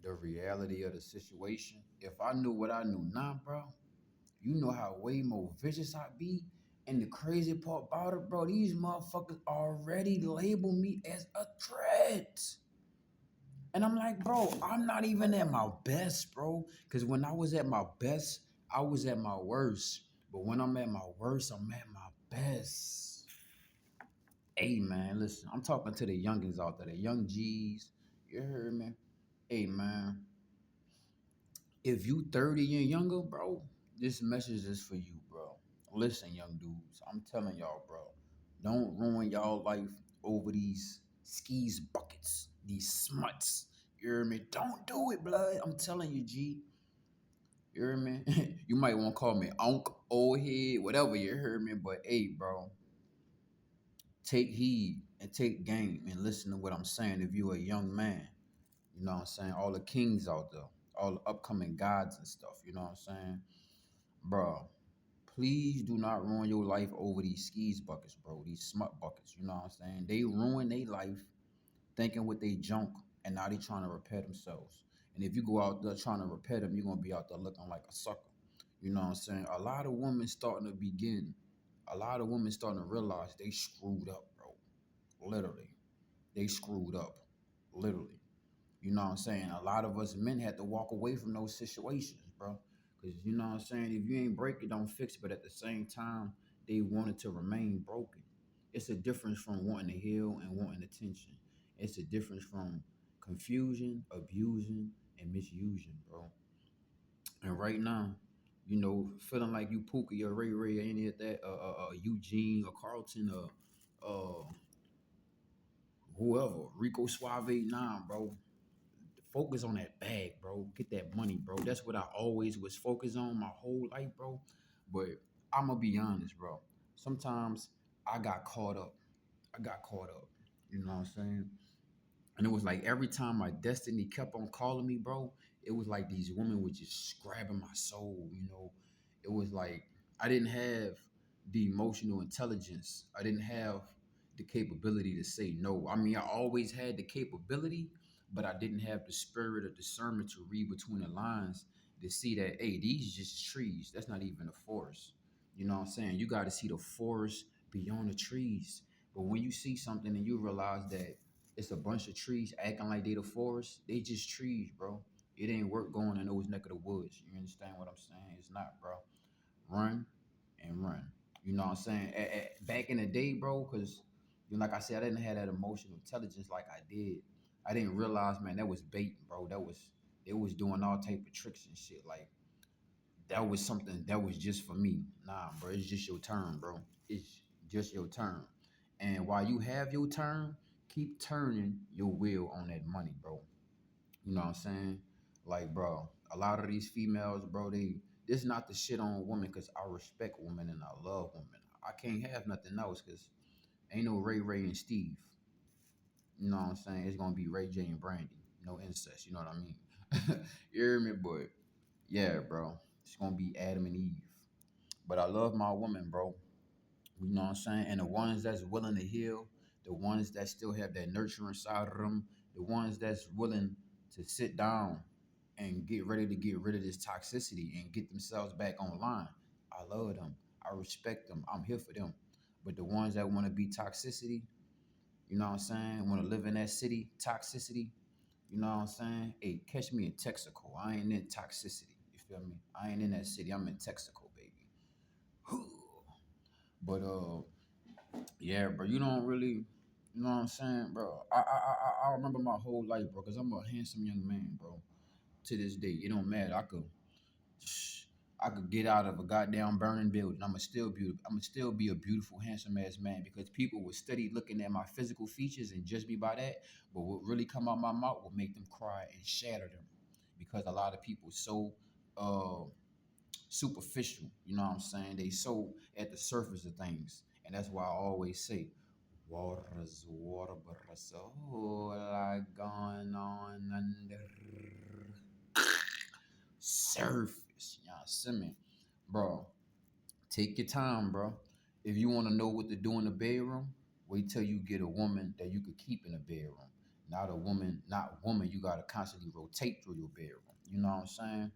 the reality of the situation. If I knew what I knew now, bro, you know how way more vicious I be. And the crazy part about it, bro, these motherfuckers already label me as a threat. And I'm like, bro, I'm not even at my best, bro. Because when I was at my best, I was at my worst. But when I'm at my worst, I'm at my best. Hey, man, listen, I'm talking to the youngins out there, the young G's. You heard me? Hey, man, if you 30 and younger, bro, this message is for you, bro. Listen, young dudes, I'm telling y'all, bro, don't ruin y'all life over these skis buckets, these smuts. You hear me? Don't do it, blood. I'm telling you, G. You hear me? You might want to call me Unc, old head, whatever, you heard me. But hey, bro, take heed and take game and listen to what I'm saying if you're a young man. You know what I'm saying? All the kings out there, all the upcoming gods and stuff, you know what I'm saying? Bro, please do not ruin your life over these skis buckets, bro. These smut buckets, you know what I'm saying? They ruin their life thinking with they junk, and now they trying to repair themselves. And if you go out there trying to repair them, you're gonna be out there looking like a sucker. You know what I'm saying? A lot of women starting to begin, a lot of women starting to realize they screwed up, bro. Literally. They screwed up. Literally. You know what I'm saying? A lot of us men had to walk away from those situations, bro. Because, you know what I'm saying? If you ain't break it, don't fix it. But at the same time, they wanted to remain broken. It's a difference from wanting to heal and wanting attention. It's a difference from confusion, abusing, and misusing, bro. And right now, you know, feeling like you Pookie or Ray Ray or any of that, Eugene or Carlton or whoever, Rico Suave, nah, bro. Focus on that bag, bro. Get that money, bro. That's what I always was focused on my whole life, bro. But I'm gonna be honest, bro. Sometimes I got caught up. I got caught up. You know what I'm saying? And it was like every time my destiny kept on calling me, bro, it was like these women were just grabbing my soul, you know. It was like I didn't have the emotional intelligence. I didn't have the capability to say no. I mean, I always had the capability, but I didn't have the spirit of discernment to read between the lines to see that, hey, these just trees. That's not even a forest. You know what I'm saying? You got to see the forest beyond the trees. But when you see something and you realize that it's a bunch of trees acting like they the forest. They just trees, bro. It ain't worth going in those neck of the woods. You understand what I'm saying? It's not, bro. Run and run. You know what I'm saying? Back in the day, bro, because you know, like I said, I didn't have that emotional intelligence like I did. I didn't realize, man, that was bait, bro. It was doing all type of tricks and shit. Like that was something that was just for me. Nah, bro, it's just your turn, bro. It's just your turn. And while you have your turn, keep turning your wheel on that money, bro. You know what I'm saying? Like, bro, a lot of these females, bro, this is not the shit on women because I respect women and I love women. I can't have nothing else because ain't no Ray Ray and Steve. You know what I'm saying? It's gonna be Ray J and Brandy. No incest, you know what I mean? You hear me? But yeah, bro. It's gonna be Adam and Eve. But I love my woman, bro. You know what I'm saying? And the ones that's willing to heal, the ones that still have that nurturing side of them, the ones that's willing to sit down and get ready to get rid of this toxicity and get themselves back online. I love them. I respect them. I'm here for them. But the ones that want to be toxicity, you know what I'm saying? Want to live in that city, toxicity, you know what I'm saying? Hey, catch me in Texaco. I ain't in toxicity. You feel me? I ain't in that city. I'm in Texaco, baby. But yeah, bro, you don't really, you know what I'm saying, bro. I remember my whole life, bro, because I'm a handsome young man, bro. To this day, it don't matter. I could get out of a goddamn burning building. I'ma still be, I'ma still be a beautiful, handsome ass man because people will study looking at my physical features and judge me by that. But what really come out my mouth will make them cry and shatter them, because a lot of people so uh superficial. You know what I'm saying? They so at the surface of things, and that's why I always say, water is water, but there's a whole lot going on under surface. You know what I'm saying? Bro, take your time, bro. If you want to know what to do in the bedroom, wait till you get a woman that you could keep in the bedroom. Not a woman, not woman. You gotta constantly rotate through your bedroom. You know what I'm saying?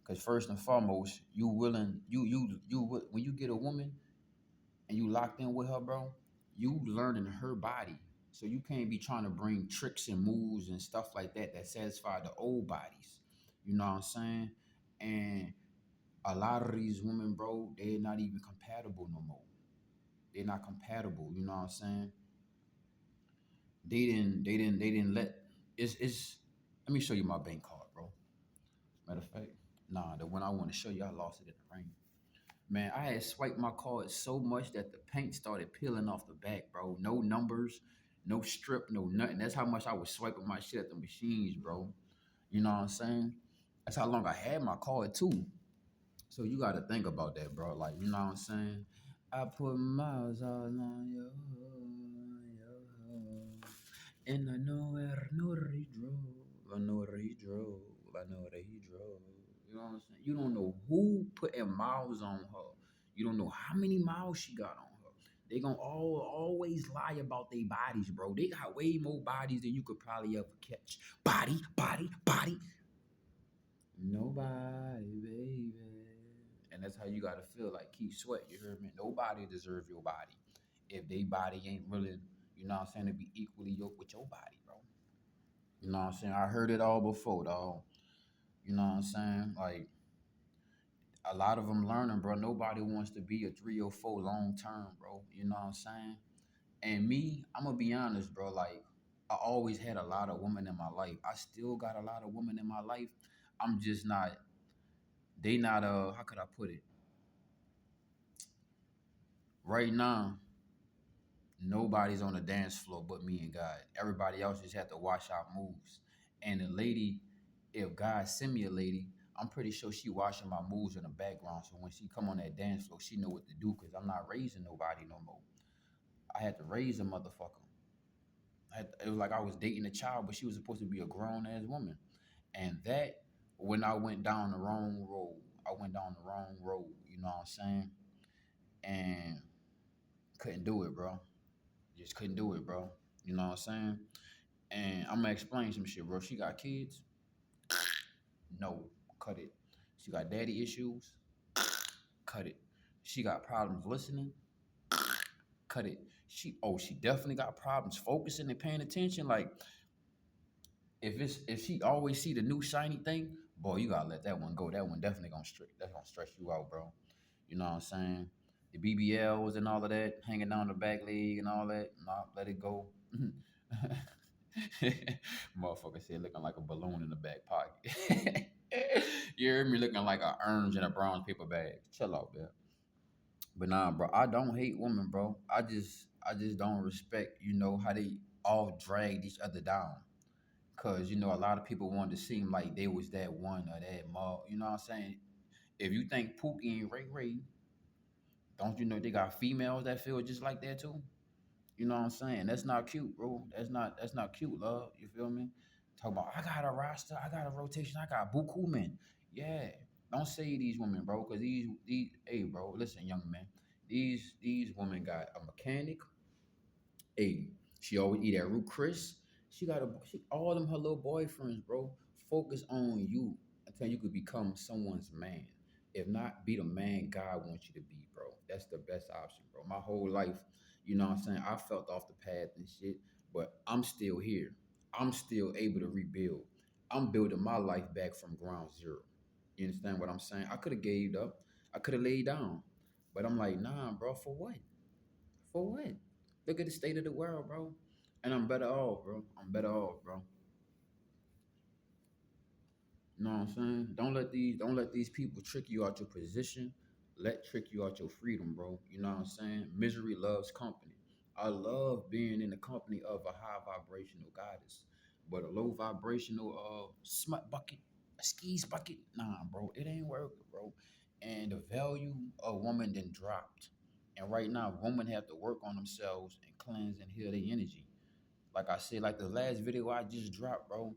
Because first and foremost, you willing, when you get a woman and you locked in with her, bro, you learning her body. So you can't be trying to bring tricks and moves and stuff like that that satisfy the old bodies. You know what I'm saying? And a lot of these women, bro, they're not even compatible no more. They're not compatible. You know what I'm saying? They didn't let it's let me show you my bank card, bro. Matter of fact, nah, the one I want to show you, I lost it in the rain. Man, I had swiped my card so much that the paint started peeling off the back, bro. No numbers, no strip, no nothing. That's how much I was swiping my shit at the machines, bro. You know what I'm saying? That's how long I had my card too. So you got to think about that, bro. Like, you know what I'm saying? I put miles all on your, and I know where no drove. I know where he drove. I know where he drove. You know what I'm saying? You don't know who putting miles on her. You don't know how many miles she got on her. They gonna always lie about their bodies, bro. They got way more bodies than you could probably ever catch. Body, body, body. Nobody, baby. And that's how you gotta feel. Like, keep sweat. You heard me? Nobody deserve your body if they body ain't really, you know what I'm saying, to be equally yoked with your body, bro. You know what I'm saying? I heard it all before, dog. You know what I'm saying? Like, a lot of them learning, bro. Nobody wants to be a 3 or 4 long term, bro. You know what I'm saying? And me, I'm gonna be honest, bro. Like, I always had a lot of women in my life. I still got a lot of women in my life. I'm just not. They not. How could I put it? Right now, nobody's on the dance floor but me and God. Everybody else just have to watch our moves. And the lady, if God send me a lady, I'm pretty sure she watching my moves in the background. So when she come on that dance floor, she know what to do because I'm not raising nobody no more. I had to raise a motherfucker. It was like I was dating a child, but she was supposed to be a grown ass woman. And that, when I went down the wrong road, I went down the wrong road. You know what I'm saying? And couldn't do it, bro. Just couldn't do it, bro. You know what I'm saying? And I'm gonna explain some shit, bro. She got kids? No, cut it. She got daddy issues? Cut it. She got problems listening? Cut it. She definitely got problems focusing and paying attention. Like, if she always see the new shiny thing, boy, you gotta let that one go. That one definitely gonna stress you out, bro. You know what I'm saying? The BBLs and all of that, hanging down the back leg and all that. Nah, let it go. Motherfucker said looking like a balloon in the back pocket. You heard me, looking like an orange in a brown paper bag. Chill out, man. But nah, bro, I don't hate women, bro. I just don't respect, how they all dragged each other down. Cause a lot of people wanted to seem like they was that one or that mall. You know what I'm saying? If you think Pookie and Ray Ray, don't you know they got females that feel just like that too? You know what I'm saying? That's not cute, bro. That's not cute, love. You feel me? Talk about, I got a roster, I got a rotation, I got buku men. Yeah. Don't say these women, bro, because these hey bro, listen, young man. These women got a mechanic. Hey, she always eat at Root Chris. All them her little boyfriends, bro. Focus on you until you could become someone's man. If not, be the man God wants you to be, bro. That's the best option, bro. My whole life, you know what I'm saying? I felt off the path and shit, but I'm still here. I'm still able to rebuild. I'm building my life back from ground zero. You understand what I'm saying? I could have gave up. I could have laid down. But I'm like, nah, bro, for what? For what? Look at the state of the world, bro. And I'm better off, bro. I'm better off, bro. You know what I'm saying? Don't let these people trick you out your position. Let trick you out your freedom, bro. You know what I'm saying? Misery loves company. I love being in the company of a high vibrational goddess. But a low vibrational smut bucket, a skis bucket, nah, bro. It ain't working, bro. And the value of woman then dropped. And right now, women have to work on themselves and cleanse and heal their energy. Like I said, like the last video I just dropped, bro.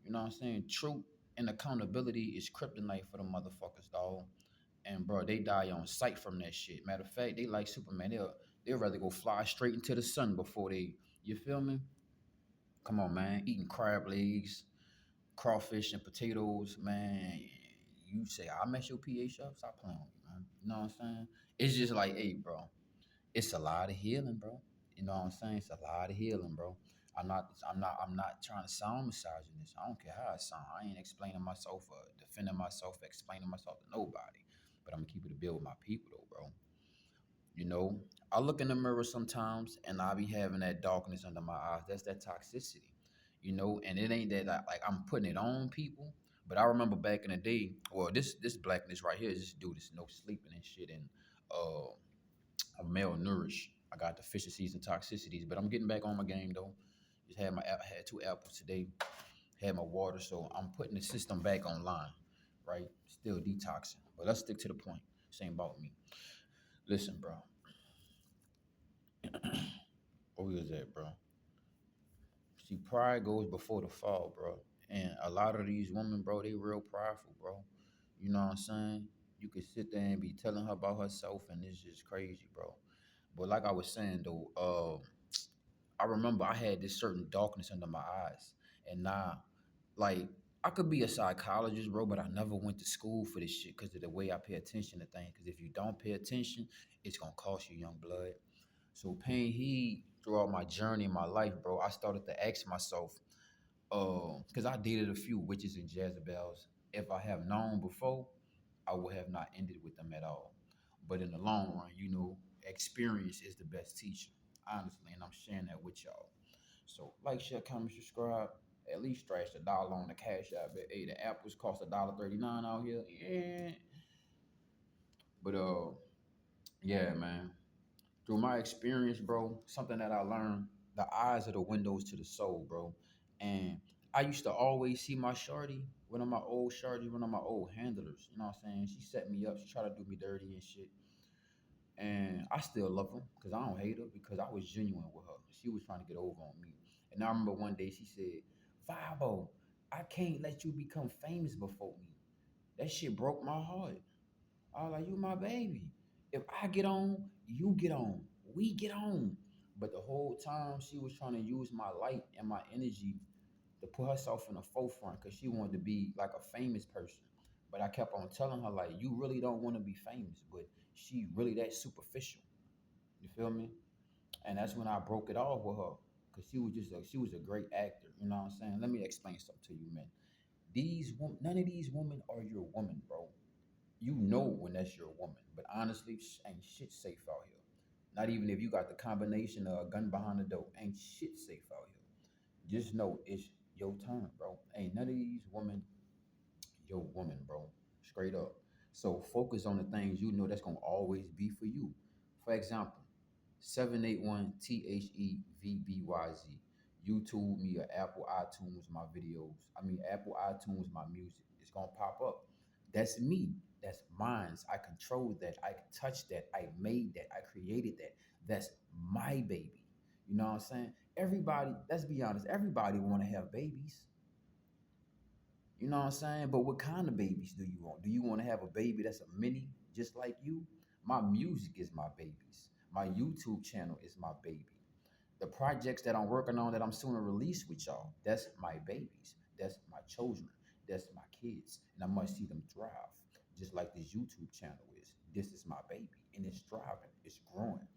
You know what I'm saying? Truth and accountability is kryptonite for the motherfuckers, dog. And bro, they die on sight from that shit. Matter of fact, they like Superman. They'll rather go fly straight into the sun before they. You feel me? Come on, man. Eating crab legs, crawfish, and potatoes, man. You say I mess your pH up? Stop playing with me, man. You know what I'm saying? It's just like, hey, bro. It's a lot of healing, bro. You know what I'm saying? It's a lot of healing, bro. I'm not trying to sound misogynist. I don't care how I sound. I ain't explaining myself or defending myself, explaining myself to nobody. But I'm gonna keep it a bill with my people though, bro. You know, I look in the mirror sometimes and I be having that darkness under my eyes. That's that toxicity, you know. And it ain't that like I'm putting it on people. But I remember back in the day, well, this blackness right here, this dude is no sleeping and shit, and I'm malnourished. I got deficiencies and toxicities, but I'm getting back on my game though. Just had 2 apples today, had my water, so I'm putting the system back online, right? Still detoxing, but let's stick to the point. Same about me. Listen, bro. Where is that, bro? See, pride goes before the fall, bro. And a lot of these women, bro, they real prideful, bro. You know what I'm saying? You could sit there and be telling her about herself, and it's just crazy, bro. But like I was saying though, I remember I had this certain darkness under my eyes, and now, like, I could be a psychologist, bro, but I never went to school for this shit because of the way I pay attention to things. Because if you don't pay attention, it's gonna cost you, young blood. So paying heed throughout my journey in my life, bro, I started to ask myself, because I dated a few witches and Jezebels. If I have known before, I would have not ended with them at all. But in the long run, you know, experience is the best teacher, honestly, and I'm sharing that with y'all. So, like, share, comment, subscribe. At least stretch $1 on the cash app. Hey, the apples cost $1.39 out here. Yeah. But yeah, man. Through my experience, bro, something that I learned, the eyes are the windows to the soul, bro. And I used to always see my shorty, one of my old shorties, one of my old handlers. You know what I'm saying? She set me up. She tried to do me dirty and shit. And I still love her because I don't hate her because I was genuine with her. She was trying to get over on me. And I remember one day she said, Vibo, I can't let you become famous before me. That shit broke my heart. I was like, you my baby. If I get on, you get on. We get on. But the whole time she was trying to use my light and my energy to put herself in the forefront because she wanted to be like a famous person. But I kept on telling her, like, you really don't want to be famous, but she really that superficial. You feel me? And that's when I broke it off with her. Cause she was a great actor. You know what I'm saying? Let me explain something to you, man. None of these women are your woman, bro. You know when that's your woman. But honestly, ain't shit safe out here. Not even if you got the combination of a gun behind the door. Ain't shit safe out here. Just know it's your turn, bro. Ain't none of these women your woman, bro. Straight up. So focus on the things you know that's gonna always be for you. For example, 781 THEVBYZ. YouTube me or Apple iTunes my videos. I mean Apple iTunes my music. It's gonna pop up. That's me. That's mine. I control that. I touch that. I made that. I created that. That's my baby. You know what I'm saying? Everybody, let's be honest, everybody wanna have babies. You know what I'm saying? But what kind of babies do you want? Do you want to have a baby that's a mini just like you? My music is my babies. My YouTube channel is my baby. The projects that I'm working on that I'm soon to release with y'all, that's my babies. That's my children. That's my kids. And I must see them thrive. Just like this YouTube channel is. This is my baby. And it's thriving. It's growing.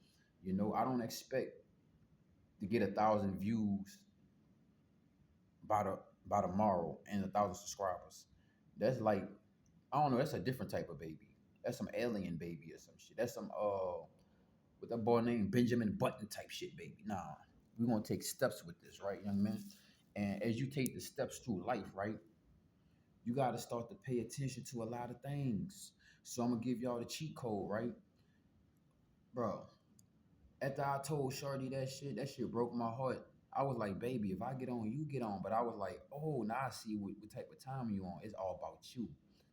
You know, I don't expect to get 1,000 views by the by tomorrow and 1,000 subscribers. That's like I don't know. That's a different type of baby. That's some alien baby or some shit. That's some with that boy named Benjamin Button type shit, baby. Nah, we're gonna take steps with this, right, young man? And as you take the steps through life, right, you gotta start to pay attention to a lot of things. So I'm gonna give y'all the cheat code, right, bro? After I told Shorty that shit broke my heart. I was like, baby, if I get on, you get on. But I was like, oh, now I see what type of time you on. It's all about you.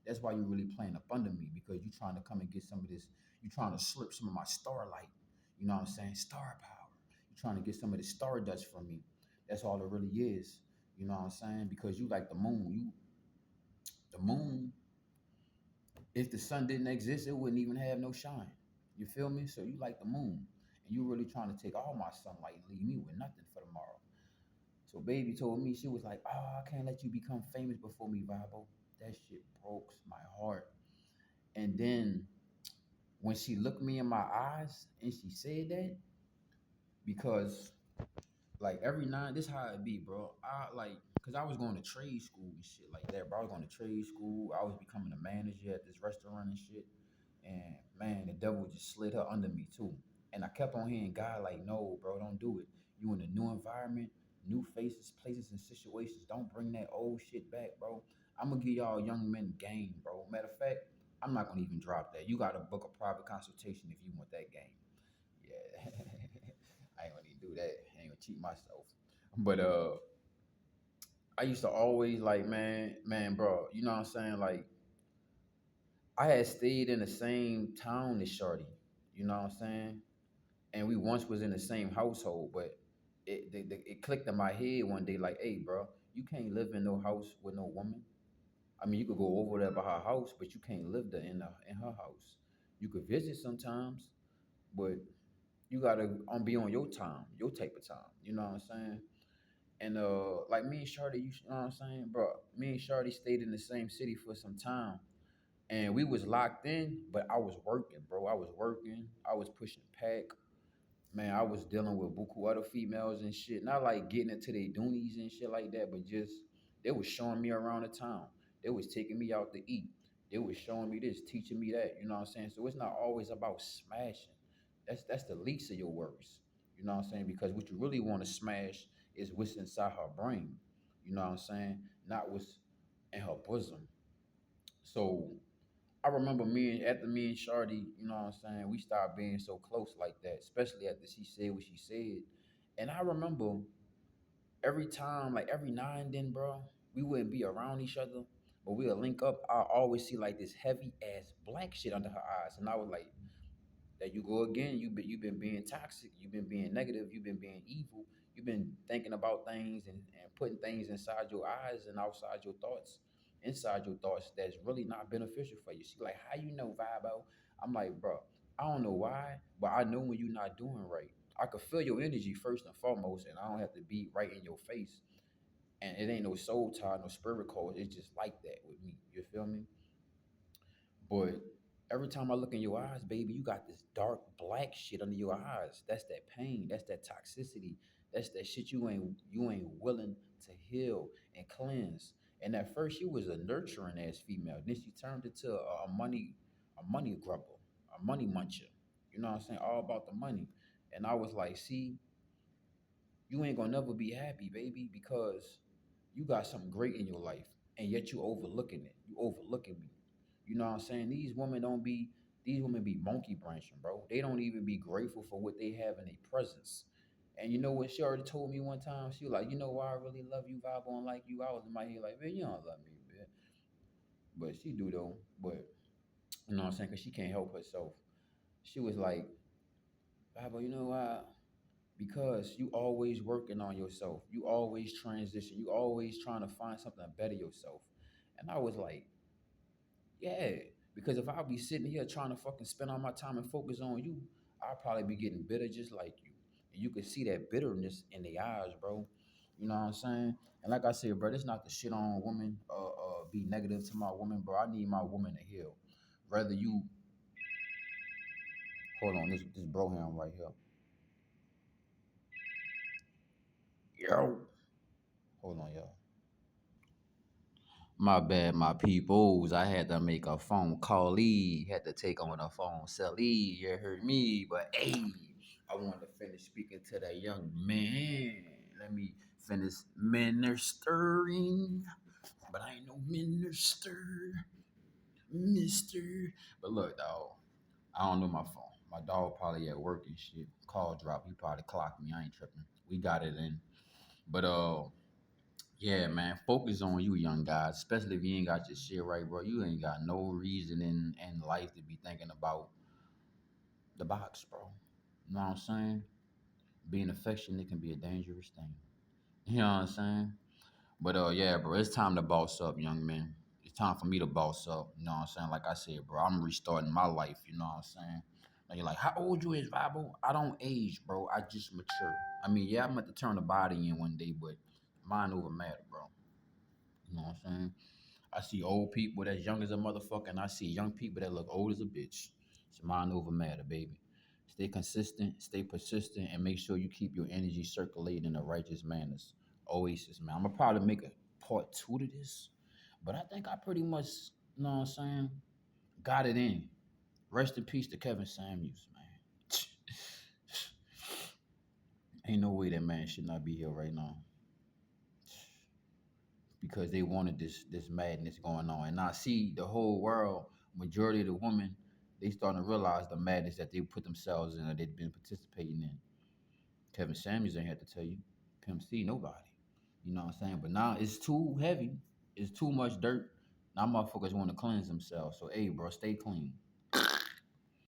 That's why you're really playing up under me because you trying to come and get some of this. You trying to slip some of my starlight. You know what I'm saying? Star power. You trying to get some of this stardust from me. That's all it really is. You know what I'm saying? Because you like the moon. The moon. If the sun didn't exist, it wouldn't even have no shine. You feel me? So you like the moon. And you really trying to take all my sunlight and leave me with nothing for tomorrow. So baby told me, she was like, "Oh, I can't let you become famous before me, Vibo." That shit broke my heart. And then when she looked me in my eyes and she said that, because like every night, this how it be, bro. I like, cause I was going to trade school and shit like that, bro. I was going to trade school. I was becoming a manager at this restaurant and shit. And man, the devil just slid her under me too. And I kept on hearing God like, no, bro, don't do it. You in a new environment, new faces, places, and situations. Don't bring that old shit back, bro. I'm gonna give y'all young men game, bro. Matter of fact, I'm not gonna even drop that. You gotta book a private consultation if you want that game. Yeah. I ain't gonna even do that. I ain't gonna cheat myself. But I used to always like, man, bro, you know what I'm saying? Like, I had stayed in the same town as Shorty, you know what I'm saying? And we once was in the same household, but it clicked in my head one day, like, hey, bro, you can't live in no house with no woman. I mean, you could go over there by her house, but you can't live there in her house. You could visit sometimes, but you gotta be on your time, your type of time. You know what I'm saying? And like me and Shorty, you know what I'm saying, bro? Me and Shorty stayed in the same city for some time, and we was locked in, but I was working, bro. I was working. I was pushing pack. Man, I was dealing with buku other females and shit. Not like getting into their doonies and shit like that, but just they was showing me around the town. They was taking me out to eat. They was showing me this, teaching me that. You know what I'm saying? So it's not always about smashing. That's the least of your worries. You know what I'm saying? Because what you really want to smash is what's inside her brain. You know what I'm saying? Not what's in her bosom. So I remember after me and Shardy, you know what I'm saying, we started being so close like that, especially after she said what she said. And I remember every time, like every now and then, bro, we wouldn't be around each other, but we'll link up. I always see like this heavy ass black shit under her eyes. And I was like, there you go again. You've been being toxic. You've been being negative. You've been being evil. You've been thinking about things and putting things inside your eyes and outside your thoughts, inside your thoughts that's really not beneficial for you. She like, how you know, Vibo? I'm like, bro, I don't know why, but I know when you're not doing right. I could feel your energy first and foremost, and I don't have to be right in your face. And it ain't no soul tie, no spirit code. It's just like that with me. You feel me? But every time I look in your eyes, baby, you got this dark black shit under your eyes. That's that pain. That's that toxicity. That's that shit you ain't willing to heal and cleanse. And at first, she was a nurturing ass female. Then she turned into a money grubber, a money muncher. You know what I'm saying? All about the money. And I was like, see, you ain't gonna never be happy, baby, because you got something great in your life, and yet you overlooking it. You overlooking me. You know what I'm saying? These women be monkey branching, bro. They don't even be grateful for what they have in their presence. And you know what she already told me one time? She was like, you know why I really love you, vibe on like you? I was in my head like, man, you don't love me, man. But she do though. But you know what I'm saying? Cause she can't help herself. She was like, Bible, you know why? Because you always working on yourself. You always transition. You always trying to find something to better yourself. And I was like, yeah, because if I be sitting here trying to fucking spend all my time and focus on you, I'll probably be getting bitter just like you. And you can see that bitterness in the eyes, bro. You know what I'm saying? And like I said, bro, it's not the shit on woman, be negative to my woman, bro. I need my woman to heal. Rather you, hold on, this bro ham right here. Yo, hold on, y'all. My bad, my peoples. I had to make a phone call. Had to take on a phone. Sally, you heard me. But hey, I wanted to finish speaking to that young man. Let me finish ministering. But I ain't no minister, mister. But look, dog, I don't know my phone. My dog probably at work and shit. Call drop. He probably clocked me. I ain't tripping. We got it in. But yeah, man, focus on you, young guys. Especially if you ain't got your shit right, bro. You ain't got no reason in life to be thinking about the box, bro. You know what I'm saying? Being affectionate can be a dangerous thing. You know what I'm saying? But yeah, bro, it's time to boss up, young man. It's time for me to boss up. You know what I'm saying? Like I said, bro, I'm restarting my life. You know what I'm saying? Now you're like, how old you is, Bible? I don't age, bro. I just mature. I mean, yeah, I'm about to turn the body in one day, but Mind over matter, bro. You know what I'm saying? I see old people that's young as a motherfucker, and I see young people that look old as a bitch. It's mind over matter, baby. Stay consistent, stay persistent, and make sure you keep your energy circulating in the righteous manners. Oasis, man. I'm gonna probably make a part two to this, but I think I pretty much, you know what I'm saying, got it in. Rest in peace to Kevin Samuels, man. Ain't no way that man should not be here right now because they wanted this madness going on. And I see the whole world, majority of the women, they starting to realize the madness that they put themselves in or they've been participating in. Kevin Samuels ain't had to tell you. Pimp C, nobody. You know what I'm saying? But now it's too heavy. It's too much dirt. Now motherfuckers want to cleanse themselves. So hey, bro, stay clean.